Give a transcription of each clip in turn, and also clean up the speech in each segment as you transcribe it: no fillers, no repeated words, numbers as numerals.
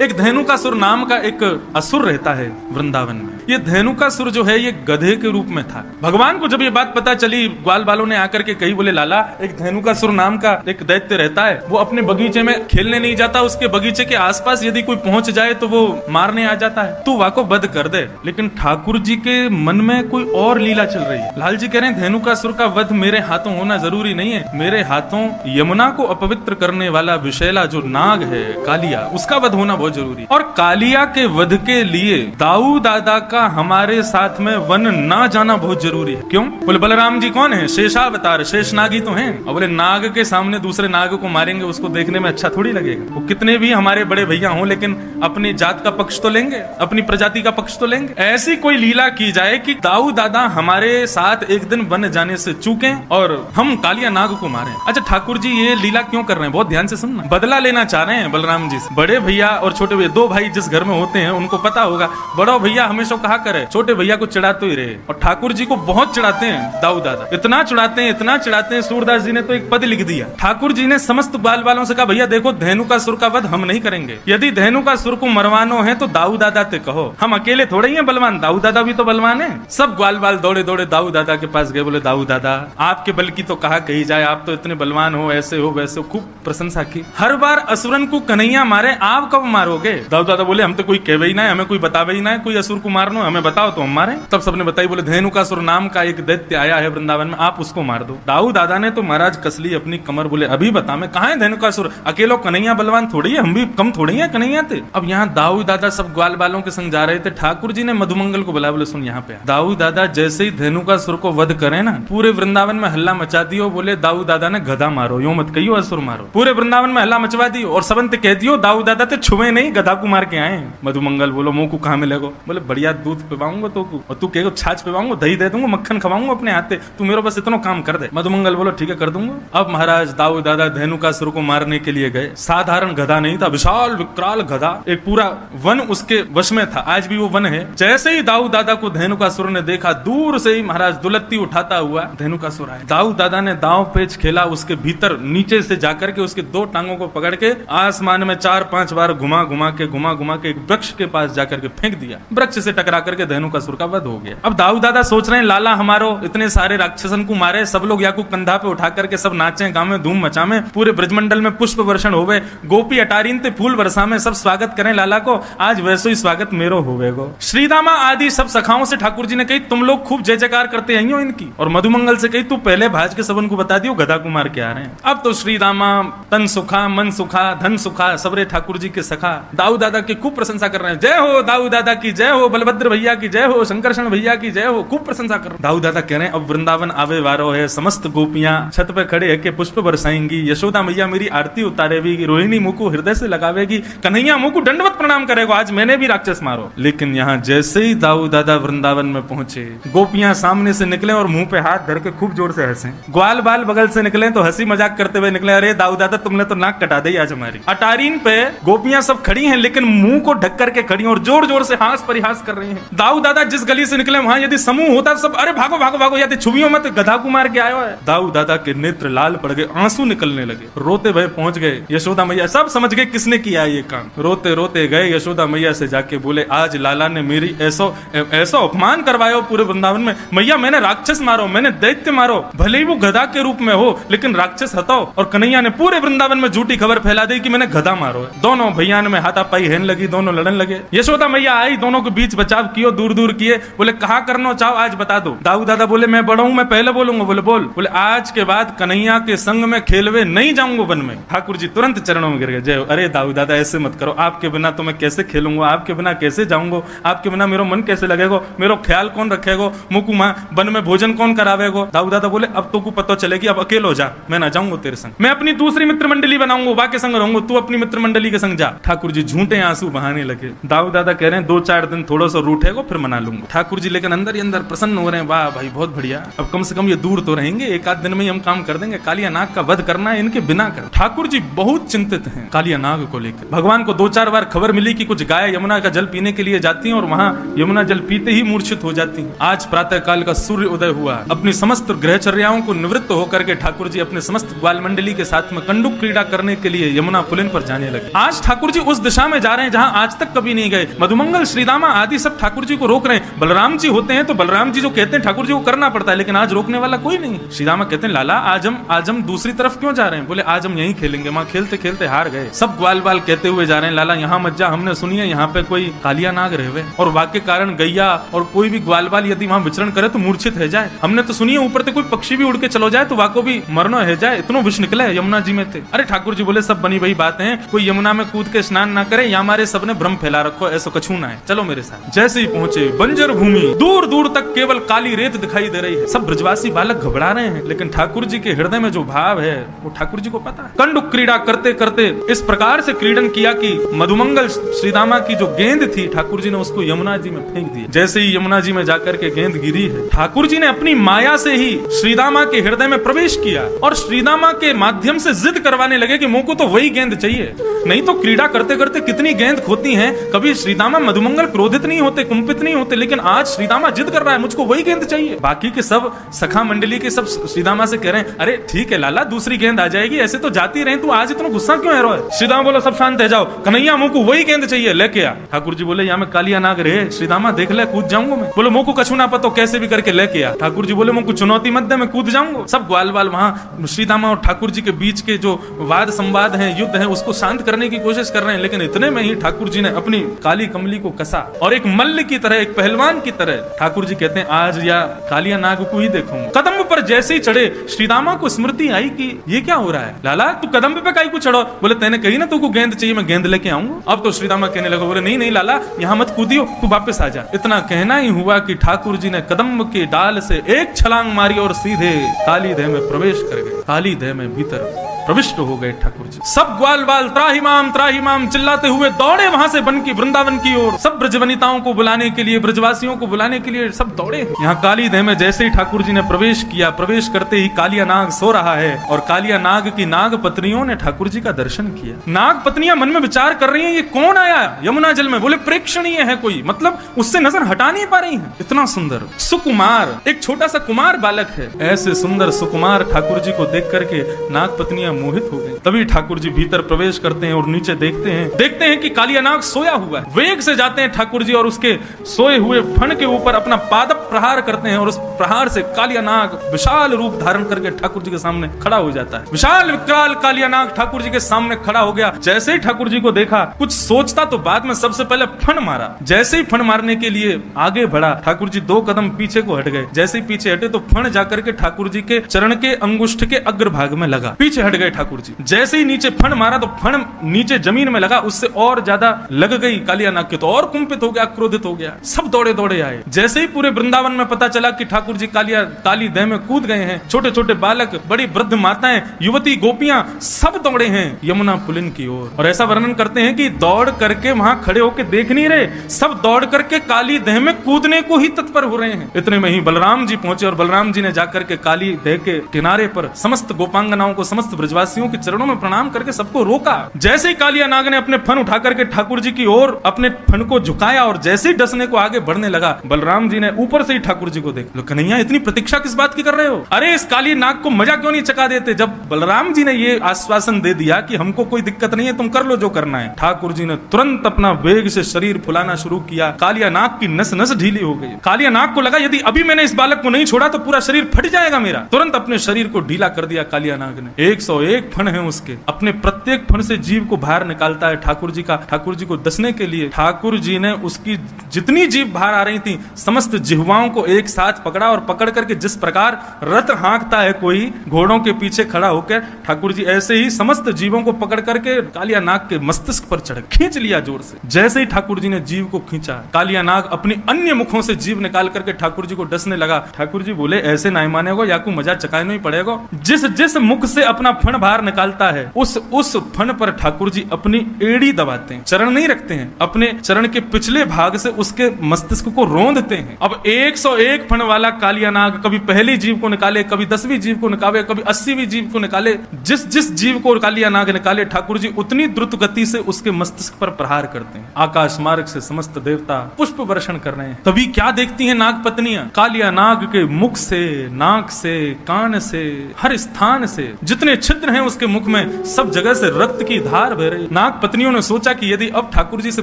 एक धेनुकासुर नाम का एक असुर रहता है वृंदावन में। ये धेनुकासुर जो है ये गधे के रूप में था। भगवान को जब ये बात पता चली, ग्वाल बालों ने आकर के कही, बोले लाला एक धेनुकासुर नाम का एक दैत्य रहता है, वो अपने बगीचे में खेलने नहीं जाता, उसके बगीचे के आसपास यदि कोई पहुंच जाए तो वो मारने आ जाता है, तू वाको वध कर दे। लेकिन ठाकुर जी के मन में कोई और लीला चल रही है। लाल जी कह रहे हैं धेनुकासुर का वध मेरे हाथों होना जरूरी नहीं है, मेरे हाथों यमुना को अपवित्र करने वाला विषैला जो नाग है कालिया, उसका वध होना बहुत जरूरी। और कालिया के वध के लिए दाऊ दादा का हमारे साथ में वन ना जाना बहुत जरूरी है। क्यों? बोले बलराम जी कौन है? शेषावतार, शेष नाग ही तो हैं। और बोले नाग के सामने दूसरे नाग को मारेंगे, उसको देखने में अच्छा थोड़ी लगेगा। वो कितने भी हमारे बड़े भैया हों, लेकिन अपनी जात का पक्ष तो लेंगे, अपनी प्रजाति का पक्ष तो लेंगे। ऐसी कोई लीला की जाए कि दाऊ दादा हमारे साथ एक दिन वन जाने से चूकें और हम कालिया नाग को मारें। अच्छा ठाकुर जी ये लीला क्यों कर रहे हैं? बहुत ध्यान से सुनना। बदला लेना चाह रहे हैं बलराम जी से। बड़े भैया और छोटे भैया, दो भाई जिस घर में होते हैं उनको पता होगा, बड़ा भैया हमेशा कहा करे छोटे भैया को चिढ़ाते ही रहे। और ठाकुर जी को बहुत चिढ़ाते हैं दाऊ दादा, इतना चिढ़ाते हैं, इतना चिढ़ाते हैं, सूरदास जी ने तो एक पद लिख दिया। ठाकुर जी ने समस्त बाल बालों से कहा भैया देखो धेनुकासुर का वध हम नहीं करेंगे, यदि धेनुकासुर को मरवानो है तो दाऊ दादा ते कहो, हम अकेले थोड़े ही हैं बलवान, दाऊ दादा भी तो बलवान है। सब ग्वाल बाल दौड़े दौड़े दाऊ दादा के पास गए, बोले दाऊ दादा आपके बल की तो कहा कही जाए, आप तो इतने बलवान हो, ऐसे हो वैसे हो, खूब प्रशंसा की। हर बार असुरन को कन्हैया मारे, आप कब मारोगे? दाऊ दादा बोले हम तो कोई कहवे ही ना है, हमें कोई बतावे ही ना है, कोई असुर को मारनो, हमें बताओ तो हम मारे। तब सबने बताई, बोले धेनुकासुर नाम का एक दैत्य आया है वृंदावन में, आप उसको मार दो। दाऊ दादा ने तो महाराज कसली अपनी कमर, बोले अभी बता मैं कहाँ है धेनुकासुर, अकेलो कन्हैया बलवान थोड़ी है, हम भी कम थोड़ी है कन्हैया थे। अब यहाँ दाऊ दादा सब ग्वाल बालों के संग जा रहे थे। ठाकुर जी ने मधुमंगल को बुलाया, बोले सुन यहाँ पे। दाऊ दादा जैसे ही धेनुकासुर को वध करे ना, पूरे वृंदावन में हल्ला मचा दियो, बोले दाऊ दादा ने गधा मारो, यो मत कहियो असुर मारो। पूरे वृंदावन में हल्ला मचवा दियो और सबंत कह दियो दाऊ दादा ते छुए नहीं, गधा को मार के आए। मधुमंगल बोलो मुंह को कहाँ मिलेगो? बोले बढ़िया दूध पिवाऊंगा तो, और तू कहेगो छाछ पिवाऊंगा, दही दे दूंगा, मक्खन खवाऊंगा अपने हाथे, तू मेरे बस इतना काम कर दे। मधुमंगल बोलो ठीक है कर दूंगा। अब महाराज दाऊ दादा धेनुकासुर को मारने के लिए गए। साधारण गधा नहीं था, विशाल विकराल गधा, एक पूरा वन उसके वश में था, आज भी वो वन है। जैसे ही दाऊ दादा को धेनुकासुर ने देखा, दूर से ही महाराज दुलत्ती उठाता हुआ धेनुकासुर आया। दाऊ दादा ने दांव पेच खेला, उसके भीतर नीचे से जाकर के उसके दो टांगों को पकड़ के आसमान में 4-5 बार घुमा घुमा के एक वृक्ष के पास जाकर के फेंक दिया। वृक्ष से टकरा करके धेनुकासुर का वध हो गया। अब दाऊ दादा सोच रहे हैं लाला हमारो इतने सारे राक्षसन को मारे, सब लोग याकू कंधा पे उठा करके सब नाचे गावे धूम मचावे, पूरे ब्रजमंडल में पुष्प वर्षण होवे, गोपी अटारीन ते फूल वर्षा में सब स्वागत करें लाला को, आज वैसे ही स्वागत मेरो होवेगो। श्रीदामा आदि सब सखाओं से ठाकुर जी ने कही तुम लोग खूब जय जयकार करते हैं इनकी, और मधुमंगल से कही तू पहले भाज के सबन को बता दियो गधा को मार के आ रहे हैं। अब तो श्रीदामा तन सुखा मन सुखा धन सुखा सबरे ठाकुर जी के सखा दाऊ दादा की खूब प्रशंसा कर रहे हैं। जय हो दाऊ दादा की जय हो, बलभद्र भैया की जय हो, शंकरषण भैया की जय हो, खूब प्रशंसा कर रहे हैं। दाऊ दादा कह रहे हैं अब वृंदावन आवे वारो है, समस्त गोपियां छत पे खड़े है के पुष्प बरसाएंगी, यशोदा मैया मेरी आरती उतारेगी, रोहिणी मुंह को हृदय से लगावेगी, कन्हैया मुंह को दंडवत प्रणाम करेगा, आज मैंने भी राक्षस मारो। लेकिन यहाँ जैसे ही दाऊ दादा वृंदावन में पहुंचे, गोपियां सामने से निकले और मुंह पे हाथ धर के खूब जोर से हंसे। ग्वाल बाल बगल से निकले तो हंसी मजाक करते हुए निकले, अरे दाऊ दादा तुमने तो नाक कटा दी आज हमारी। अटारीन पे गोपियां सब खड़ी हैं लेकिन मुंह को ढक करके खड़ी और जोर जोर से हास परिहास कर रही हैं। दाऊ दादा जिस गली से निकले वहां यदि समूह होता सब अरे भागो भागो भागो, या छुवियों मत गधा को मार के आयो है। दाऊ दादा के नेत्र लाल पड़ गए, आंसू निकलने लगे, रोते भय पहुंच गए यशोदा मैया, सब समझ गए किसने किया ये काम। रोते रोते गए यशोदा मैया से जाके बोले आज लाला ने मेरी ऐसा अपमान करवाया पूरे वृंदावन में, मैया मैंने राक्षस मारो, मैंने दैत्य मारो, भले ही वो गधा के रूप में हो लेकिन राक्षस हटाओ। और कन्हैया ने पूरे वृंदावन में झूठी खबर फैला दी कि मैंने गधा मारो है। दोनों भैया में हाथापाई हेन लगी, दोनों लड़न लगे। यशोदा मैया आई, दोनों के बीच बचाव कियो, दूर दूर किए, बोले कहा करना चाहो आज बता दो। दाऊ दादा बोले मैं बड़ा हूं, मैं पहले बोलूंगा। बोले बोल। बोले आज के बाद कन्हैया के संग में खेलवे नहीं जाऊंगा वन में। ठाकुर जी तुरंत चरणों में गिर गए, जय। अरे दाऊ दादा ऐसे मत करो, आपके बिना तो मैं कैसे खेलूंगा, आपके बिना कैसे जाऊंगा, आपके बिना मेरा मन कैसे लगेगा, मेरा ख्याल कौन रखेगा, मुकुमा वन में भोजन कौन करावेगा। दाऊ दादा बोले अब तो को पता चलेगी, अब अकेलो जा, मैं ना जाऊंगा तेरे संग, मैं अपनी दूसरी मित्र मंडली बनाऊंगा, वाके संग रहूंगा, तू अपनी मित्र मंडली के संग जा। ठाकुर जी झूठे आंसू बहाने लगे। दाऊ दादा कह रहे हैं 2-4 दिन थोड़ा सा रूठेगा फिर मना लूंगा। ठाकुर जी लेकिन अंदर ही अंदर प्रसन्न हो रहे हैं, वाह भाई बहुत बढ़िया, अब कम से कम ये दूर तो रहेंगे, एक आध दिन में ही हम काम कर देंगे, कालिया नाग का वध करना है इनके बिना कर। ठाकुर जी बहुत चिंतित हैं कालिया नाग को लेकर। भगवान को 2-4 बार खबर मिली कि कुछ गाय यमुना का जल पीने के लिए जाती हैं और वहां यमुना जल पीते ही मूर्छित हो जाती हैं। आज प्रातः काल का सूर्य उदय हुआ, अपनी समस्त ग्रहचर्याओं को निवृत्त होकर के ठाकुर जी अपने समस्त ग्वाल मंडली के साथ में कंडुक क्रीड़ा करने के लिए यमुना पुलिन पर जाने लगे। आज ठाकुर जी उस दिशा में जा रहे हैं जहां आज तक कभी नहीं गए। मधुमंगल, श्रीदामा आदि सब ठाकुर जी को रोक रहे हैं। बलराम जी होते हैं तो बलराम जी जो कहते हैं ठाकुर जी को करना पड़ता है, लेकिन आज रोकने वाला कोई नहीं। श्रीदामा कहते हैं लाला आज हम दूसरी तरफ क्यों जा रहे हैं? बोले आज हम यहीं खेलेंगे, वहां खेलते खेलते हार गए। सब ग्वाल बाल कहते हुए जा रहे हैं लाला यहाँ मत जा, हमने सुनी है यहाँ पे कोई कालिया नाग रहे और वाक्य कारण गैया और कोई भी ग्वाल बाल यदि वहां विचरण करे तो मूर्छित है जाए। हमने तो सुनी है ऊपर से कोई पक्षी भी उड़ के चलो जाए तो वाको भी मरनो है जाए, इतनो विष निकले यमुना जी में थे। अरे ठाकुर जी बोले सब बनी वही बात है, कोई यमुना में कूद के स्नान ना करे, यहाँ हमारे सबने भ्रम फैला रखो, ऐसा कछू ना है, चलो मेरे साथ। जैसे ही पहुंचे बंजर भूमि, दूर दूर तक केवल काली रेत दिखाई दे रही है। सब ब्रजवासी बालक घबरा रहे हैं, लेकिन ठाकुर जी के हृदय में जो भाव है वो ठाकुर जी को पता है। कंडुक क्रीड़ा करते करते इस प्रकार से क्रीडन किया कि मधुमंगल श्रीदामा की जो गेंद थी ठाकुर जी ने उसको यमुना जी में फेंक दिया। जैसे ही यमुना जी में जाकर के गेंद गिरी है, ठाकुर जी ने अपनी माया से ही श्रीदामा के हृदय में प्रवेश किया और श्रीदामा के माध्यम से जिद करवाने लगे कि मुझको तो वही गेंद चाहिए। नहीं तो क्रीड़ा करते करते कितनी गेंद खोती हैं, कभी श्रीदामा मधुमंगल क्रोधित नहीं होते, कुंपित नहीं होते, लेकिन आज श्रीदामा जिद कर रहा है मुझको वही गेंद चाहिए। बाकी के सब सखा मंडली के सब श्रीदामा से कह रहे हैं अरे ठीक है लाला दूसरी गेंद आ जाएगी, ऐसे तो जाती रहे, तू आज इतना गुस्सा क्यों है रो? श्रीदामा बोला सब शांत है जाओ, कन्हैया मुझको वही गेंद चाहिए लेके आ। ठाकुर जी बोले यहाँ में कालिया नाग रहे, श्रीदामा देख ले कूद जाऊंगा मैं। बोलो मुझको कछु ना पता कैसे भी करके लेके आ। ठाकुर जी बोले मुझको चुनौती मत दे, मैं कूद जाऊंगा। सब ग्वाल बाल वहां श्रीदामा और ठाकुर जी के बीच के जो वाद संवाद है, युद्ध है, उसको शांत करने की कोशिश कर रहे हैं, लेकिन इतने में ही ठाकुर जी ने अपनी काली कमली को कसा और एक मल्ल की तरह, एक पहलवान की तरह ठाकुर जी कहते हैं आज या कालिया नाग को ही देखूंगा। कदम पर जैसे ही चढ़े श्रीदामा को स्मृति आई कि ये क्या हो रहा है, लाला तू कदम पे काई को चढ़ो? बोले तेने कही ना तुमको गेंद चाहिए, मैं गेंद लेके आऊंगा। अब तो श्रीदामा कहने लगा, बोले नहीं नहीं लाला यहाँ मत कूदियो, तू वापस आ जा। इतना कहना ही हुआ कि ठाकुर जी ने कदम के डाल से एक छलांग मारी और सीधे काली देह में प्रवेश कर गए। काली देह में भीतर प्रविष्ट हो गए ठाकुर जी। सब ग्वाल बाल त्राहिमाम चिल्लाते हुए दौड़े वहां से बन की वृंदावन की ओर। सब ब्रजवनिताओं को बुलाने के लिए, ब्रजवासियों को बुलाने के लिए सब दौड़े। यहाँ काली देह में जैसे ही ठाकुर जी ने प्रवेश किया, प्रवेश करते ही कालिया नाग सो रहा है और कालिया नाग की नाग पत्नियों ने ठाकुर जी का दर्शन किया। नाग पत्नियां मन में विचार कर रही हैं ये कौन आया यमुना जल में? बोले प्रेक्षणीय है कोई, मतलब उससे नजर हटा नहीं पा रही है। इतना सुंदर सुकुमार, एक छोटा सा कुमार बालक है। ऐसे सुंदर सुकुमार ठाकुर जी को देख करके नाग पत्नियां मोहित हो गई। तभी ठाकुर जी भीतर प्रवेश करते हैं और नीचे देखते हैं कि कालिया नाग सोया हुआ है। वेग से जाते हैं ठाकुर जी और उसके सोए हुए फण के ऊपर अपना पाद प्रहार करते हैं और उस प्रहार से कालिया नाग विशाल रूप धारण करके ठाकुर जी के सामने खड़ा हो जाता है। विशाल विकराल कालिया नाग ठाकुर जी के सामने खड़ा हो गया। जैसे ही ठाकुर जी को देखा, कुछ सोचता तो बाद में सबसे पहले फण मारा। जैसे ही फण मारने के लिए आगे बढ़ा, ठाकुर जी 2 कदम पीछे को हट गए। जैसे ही पीछे हटे तो फण जाकर के ठाकुर जी के चरण के अंगुष्ठ के अग्रभाग में लगा। पीछे हट गए ठाकुर जी। जैसे ही नीचे फण मारा तो फण नीचे जमीन में लगा, उससे और ज्यादा लग गई कालिया नाग के, तो और कुंपित हो गया, क्रोधित हो गया। सब दौड़े दौड़े आए। जैसे ही पूरे वृंदावन में पता चला कि ठाकुर जी काली देह में कूद गए हैं, छोटे छोटे बालक, बड़ी वृद्ध माताएं, युवती, गोपियां सब दौड़े हैं यमुना पुलिन की ओर। और ऐसा वर्णन करते हैं कि दौड़ करके वहां खड़े होकर देख नहीं रहे, सब दौड़ करके काली देह में कूदने को ही तत्पर हो रहे हैं। इतने में ही बलराम जी पहुंचे और बलराम जी ने जाकर के काली देह के किनारे पर समस्त गोपांगनाओं को, समस्त ब्रजवासियों के चरणों में प्रणाम करके सबको रोका। जैसे ही कालिया नाग ने अपने फन उठा करके ठाकुर जी की ओर अपने फन को झुकाया और जैसे ही डसने को आगे बढ़ने लगा, बलराम जी ने ऊपर से ही ठाकुर जी को देख लो, कन्हैया इतनी प्रतीक्षा किस बात की कर रहे हो? अरे इस काली नाग को मजा क्यों नहीं चका देते? जब बलराम जी ने ये आश्वासन दे दिया कि हमको कोई दिक्कत नहीं है, तुम कर लो जो करना है, ठाकुर जी ने तुरंत अपना वेग से शरीर फुलाना शुरू किया। कालिया नाग की नस नस ढीली हो गई। कालिया नाग को लगा यदि अभी मैंने इस बालक को नहीं छोड़ा तो पूरा शरीर फट जाएगा मेरा। तुरंत अपने शरीर को ढीला कर दिया कालिया नाग ने। 101 फण है उसके, अपने प्रत्येक फण से जीव को बाहर निकालता है ठाकुर जी का। ठाकुर जी को दसने के लिए ठाकुर जी ने उसकी जितनी जीव बाहर आ रही थी समस्त जिह्वाओं को एक साथ पकड़ा और पकड़ करके जिस प्रकार रथ हाँकता है कोई घोड़ों के पीछे खड़ा होकर, ठाकुर जी ऐसे ही समस्त जीवों को पकड़ करके कालिया नाग के मस्तिष्क पर चढ़ खींच लिया जोर से। जैसे ही ठाकुर जी ने जीव को खींचा, कालिया नाग अपनी अन्य मुखों से जीव निकाल करके ठाकुर जी को डसने लगा। ठाकुर जी बोले ऐसे नहीं मानेगो, या को मजा चकाने ही पड़ेगा। जिस जिस मुख से अपना फण फण बाहर निकालता है, उस फण पर ठाकुर जी अपनी एड़ी दबाते हैं, चरण नहीं रखते हैं, अपने चरण के पिछले भाग से उसके मस्तिष्क को रोंदते हैं। अब 101 फण वाला कालिया नाग कभी पहली जीव को निकाले, कभी 10वीं जीव को निकाले, कभी 80वीं जीव को निकाले, जिस जीव को कालिया नाग निकाले ठाकुर जी उतनी द्रुत गति से उसके मस्तिष्क पर प्रहार करते हैं। आकाश मार्ग से समस्त देवता पुष्प वर्षण कर रहे हैं। तभी क्या देखती हैं नाग पत्नियां? कालिया नाग के मुख से, नाक से, कान से, हर स्थान से जितने छिद्र हैं उसके मुख में सब जगह से रक्त की धार बह रही। नाग पत्नियों ने सोचा कि यदि अब ठाकुर जी से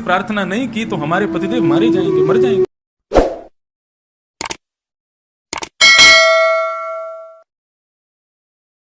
प्रार्थना नहीं की तो हमारे पतिदेव मारे जाएंगे, मर जाएंगे।